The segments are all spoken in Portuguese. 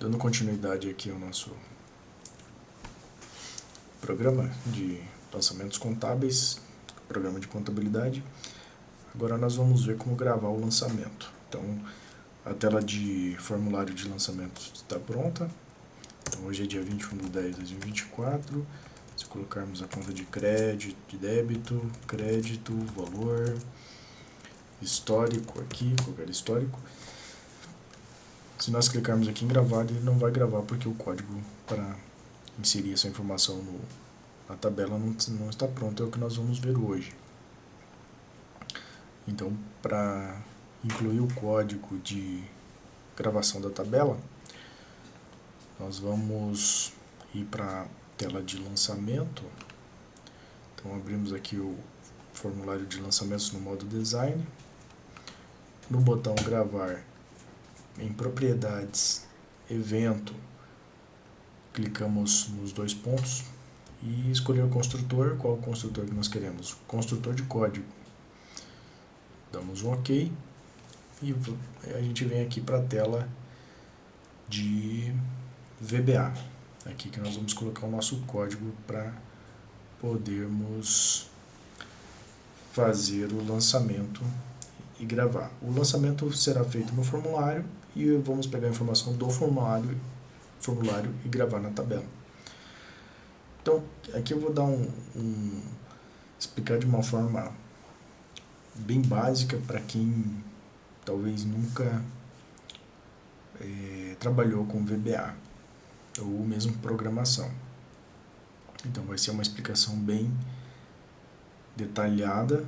Dando continuidade aqui ao nosso programa de lançamentos contábeis, programa de contabilidade, agora nós vamos ver como gravar o lançamento. Então, a tela de formulário de lançamento está pronta. Então, hoje é dia 21/10/2024. Se colocarmos a conta de crédito, de débito, crédito, valor, histórico aqui, qualquer histórico. Se nós clicarmos aqui em gravar, ele não vai gravar porque o código para inserir essa informação na tabela não está pronto, é o que nós vamos ver hoje. Então, para incluir o código de gravação da tabela, nós vamos ir para a tela de lançamento. Então, abrimos aqui o formulário de lançamentos no modo design. No botão gravar, em propriedades, evento, clicamos nos dois pontos e escolher o construtor. Qual o construtor que nós queremos? Construtor de código. Damos um OK e a gente vem aqui para a tela de VBA. Aqui que nós vamos colocar o nosso código para podermos fazer o lançamento e gravar. O lançamento será feito no formulário e vamos pegar a informação do formulário e gravar na tabela. Então, aqui eu vou dar explicar de uma forma bem básica para quem talvez nunca trabalhou com VBA ou mesmo programação. Então, vai ser uma explicação bem detalhada,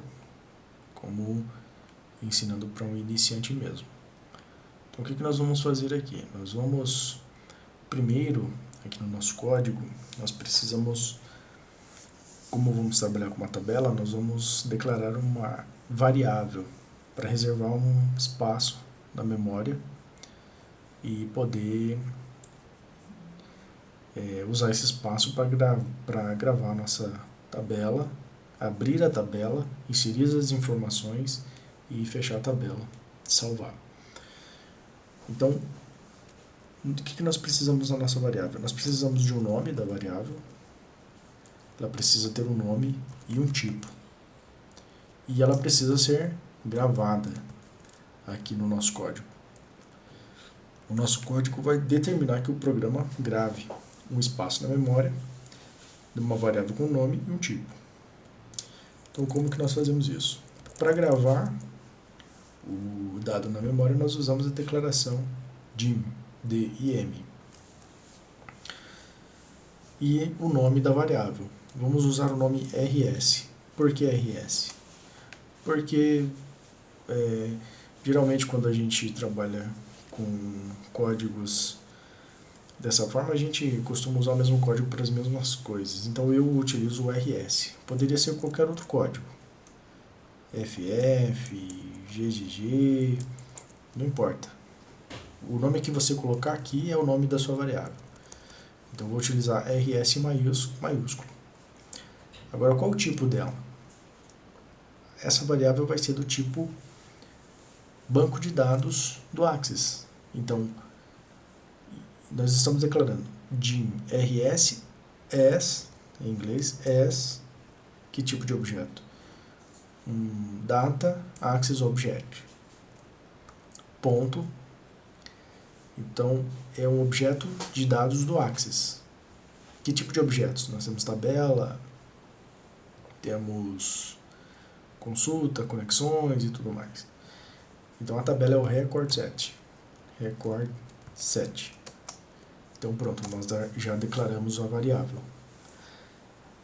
como ensinando para um iniciante mesmo. Então, o que nós vamos fazer aqui? Nós vamos, primeiro, aqui no nosso código, nós precisamos, como vamos trabalhar com uma tabela, nós vamos declarar uma variável para reservar um espaço na memória e poder usar esse espaço para gravar a nossa tabela, abrir a tabela, inserir as informações e fechar a tabela, salvar. Então, o que nós precisamos na nossa variável? Nós precisamos de um nome da variável, ela precisa ter um nome e um tipo. E ela precisa ser gravada aqui no nosso código. O nosso código vai determinar que o programa grave um espaço na memória de uma variável com nome e um tipo. Então, como que nós fazemos isso? Para gravar o dado na memória, nós usamos a declaração dim, dim, e o nome da variável. Vamos usar o nome rs. Por que rs? Porque geralmente quando a gente trabalha com códigos dessa forma, a gente costuma usar o mesmo código para as mesmas coisas. Então eu utilizo o rs. Poderia ser qualquer outro código. ff, ggg, não importa. O nome que você colocar aqui é o nome da sua variável. Então eu vou utilizar rs maiúsculo. Agora, qual o tipo dela? Essa variável vai ser do tipo banco de dados do Access. Então, nós estamos declarando dim rs as, em inglês, as, que tipo de objeto? Data Access Object. Ponto. Então, é um objeto de dados do Access. Que tipo de objetos? Nós temos tabela, temos consulta, conexões e tudo mais. Então, a tabela é o record set. Record set. Então, pronto, nós já declaramos a variável.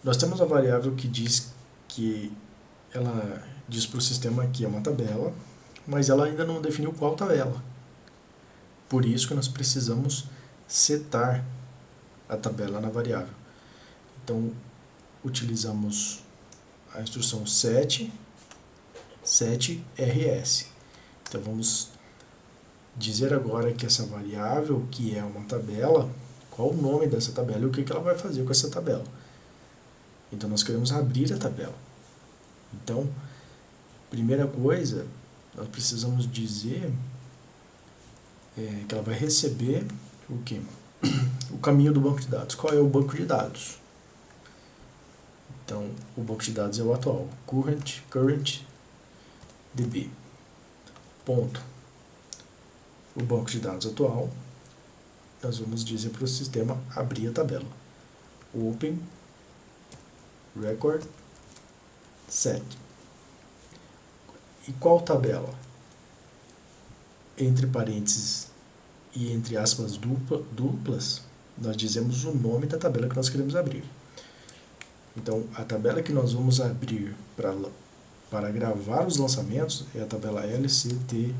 Nós temos a variável que diz que ela diz para o sistema que é uma tabela, mas ela ainda não definiu qual tabela. Por isso que nós precisamos setar a tabela na variável. Então, utilizamos a instrução set rs. Então, vamos dizer agora que essa variável, que é uma tabela, qual o nome dessa tabela e o que ela vai fazer com essa tabela. Então, nós queremos abrir a tabela. Então, primeira coisa, nós precisamos dizer que ela vai receber o quê? O caminho do banco de dados. Qual é o banco de dados? Então, o banco de dados é o atual, current DB. Ponto. O banco de dados atual, nós vamos dizer para o sistema abrir a tabela. Open record set. E qual tabela? Entre parênteses e entre aspas duplas, nós dizemos o nome da tabela que nós queremos abrir. Então, a tabela que nós vamos abrir para gravar os lançamentos é a tabela LCTOS.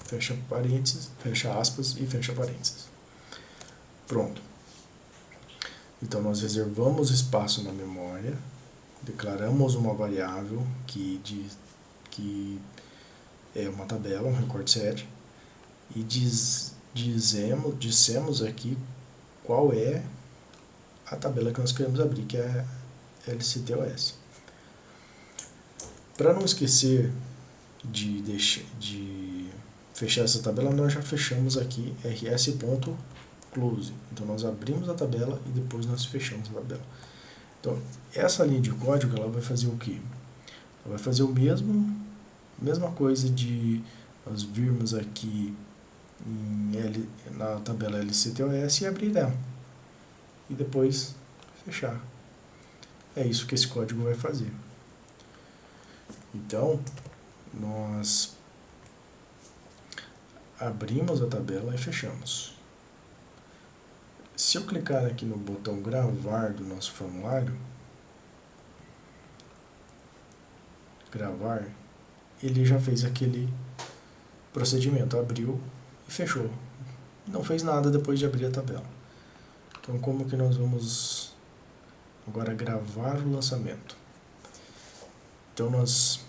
Fecha parênteses, fecha aspas e fecha parênteses. Pronto. Então, nós reservamos espaço na memória, declaramos uma variável que é uma tabela, um record set, e dissemos aqui qual é a tabela que nós queremos abrir, que é LCTOS. Para não esquecer de fechar essa tabela, nós já fechamos aqui rs.close. Então, nós abrimos a tabela e depois nós fechamos a tabela. Então, essa linha de código, ela vai fazer o quê? Ela vai fazer mesma coisa de nós virmos aqui na tabela LCTOS e abrir ela. E depois fechar. É isso que esse código vai fazer. Então, nós abrimos a tabela e fechamos. Se eu clicar aqui no botão gravar do nosso formulário, gravar, ele já fez aquele procedimento, abriu e fechou. Não fez nada depois de abrir a tabela. Então, como que nós vamos agora gravar o lançamento? Então, nós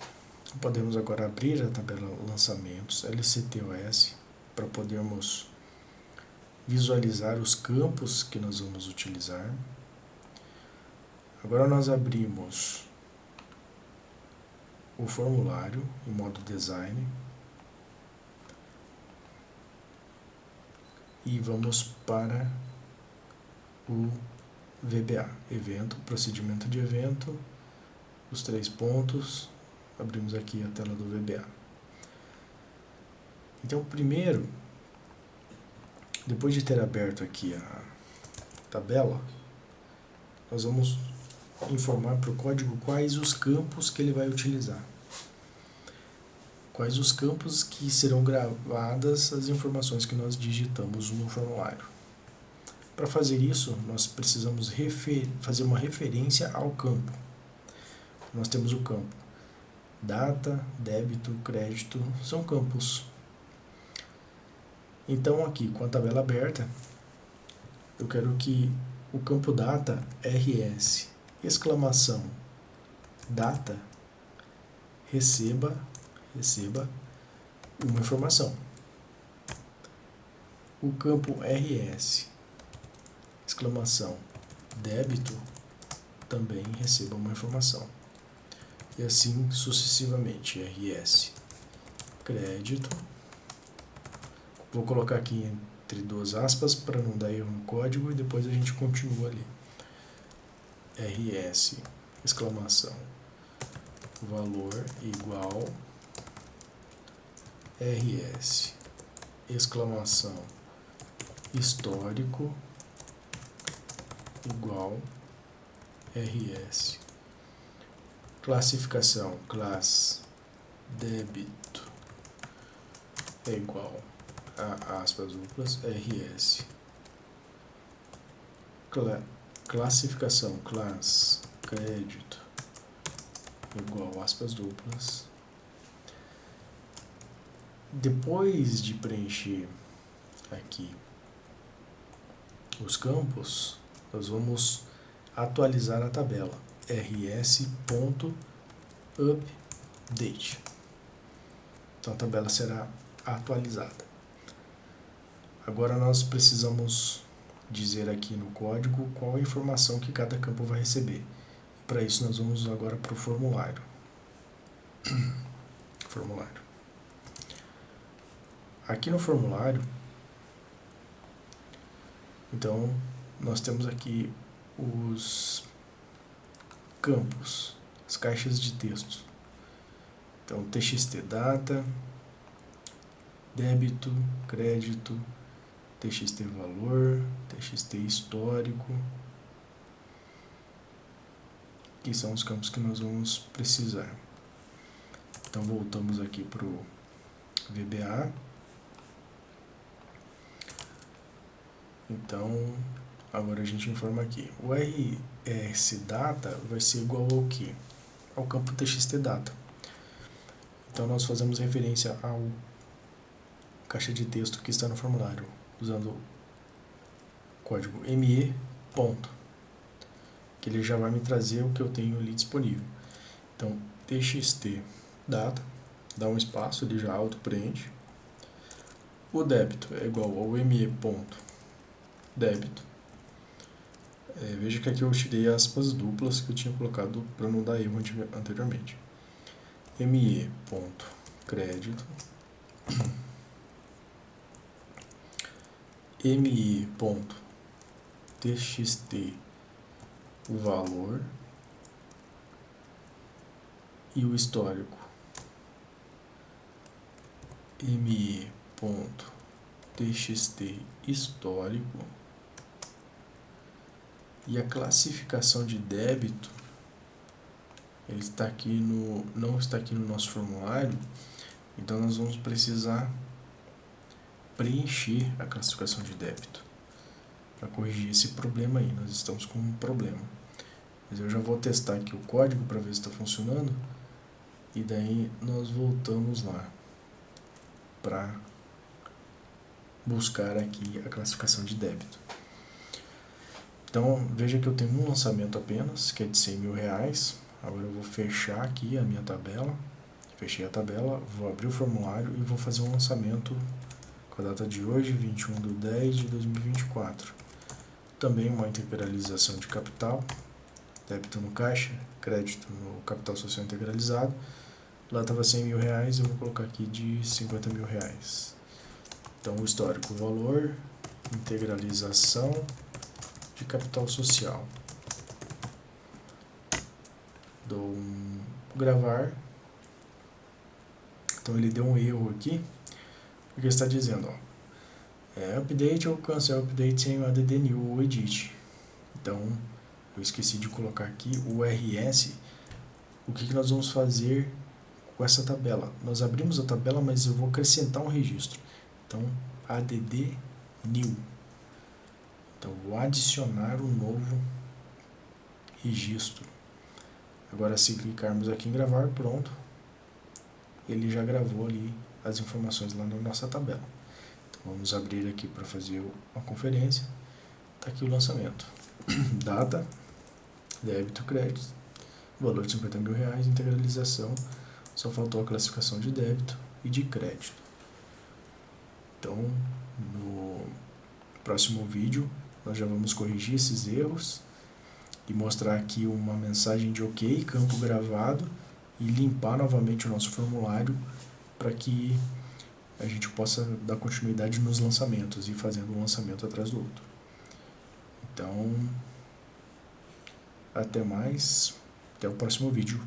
podemos agora abrir a tabela lançamentos, LCTOS, para podermos visualizar os campos que nós vamos utilizar. Agora nós abrimos o formulário em modo design e vamos para o VBA, evento, procedimento de evento, os 3 pontos, abrimos aqui a tela do VBA. Então, primeiro, depois de ter aberto aqui a tabela, nós vamos informar para o código quais os campos que ele vai utilizar. Quais os campos que serão gravadas as informações que nós digitamos no formulário. Para fazer isso, nós precisamos fazer uma referência ao campo. Nós temos o campo data, débito, crédito, são campos. Então, aqui, com a tabela aberta, eu quero que o campo data, RS, exclamação, data, receba uma informação. O campo RS, exclamação, débito, também receba uma informação. E assim sucessivamente, RS, crédito. Vou colocar aqui entre 2 aspas para não dar erro no código e depois a gente continua ali. RS, exclamação, valor igual, RS, exclamação, histórico, igual, RS. Classificação, class, débito, é igual a aspas duplas, RS. Classificação, class, crédito, igual aspas duplas. Depois de preencher aqui os campos, nós vamos atualizar a tabela rs.update. Então a tabela será atualizada. Agora nós precisamos dizer aqui no código qual a informação que cada campo vai receber. Para isso nós vamos agora para o formulário. aqui no formulário, então, nós temos aqui os campos, as caixas de texto. Então, TXT data, débito, crédito, TXT valor, TXT histórico, que são os campos que nós vamos precisar. Então, voltamos aqui para o VBA. Então, agora a gente informa aqui. O RS data vai ser igual ao quê? Ao campo TXT data. Então, nós fazemos referência ao caixa de texto que está no formulário, usando o código ME ponto, que ele já vai me trazer o que eu tenho ali disponível. Então, TXT data, dá um espaço, ele já auto-preenche. O débito é igual ao ME ponto débito. Veja que aqui eu tirei aspas duplas que eu tinha colocado para não dar erro anteriormente. ME ponto crédito, ME ponto TXT o valor e o histórico. ME ponto TXT histórico. E a classificação de débito, ele está aqui não está aqui no nosso formulário, então nós vamos precisar preencher a classificação de débito para corrigir esse problema aí. Nós estamos com um problema. Mas eu já vou testar aqui o código para ver se está funcionando e daí nós voltamos lá para buscar aqui a classificação de débito. Então, veja que eu tenho um lançamento apenas, que é de R$100.000. Agora eu vou fechar aqui a minha tabela. Fechei a tabela, vou abrir o formulário e vou fazer um lançamento com a data de hoje, 21/10/2024. Também uma integralização de capital, débito no caixa, crédito no capital social integralizado. Lá estava R$100.000, eu vou colocar aqui de R$50.000. Então, o histórico, o valor, integralização de capital social. Dou um gravar. Então ele deu um erro aqui, porque está dizendo, update ou cancel update sem o add new ou edit. Então eu esqueci de colocar aqui o RS. O que nós vamos fazer com essa tabela? Nós abrimos a tabela, mas eu vou acrescentar um registro. Então add new. Então, vou adicionar um novo registro. Agora, se clicarmos aqui em gravar, pronto. Ele já gravou ali as informações lá na nossa tabela. Então, vamos abrir aqui para fazer uma conferência. Está aqui o lançamento. Data, débito, crédito, valor de R$50.000, integralização. Só faltou a classificação de débito e de crédito. Então, no próximo vídeo, nós já vamos corrigir esses erros e mostrar aqui uma mensagem de OK, campo gravado, e limpar novamente o nosso formulário para que a gente possa dar continuidade nos lançamentos e fazendo um lançamento atrás do outro. Então, até mais, até o próximo vídeo.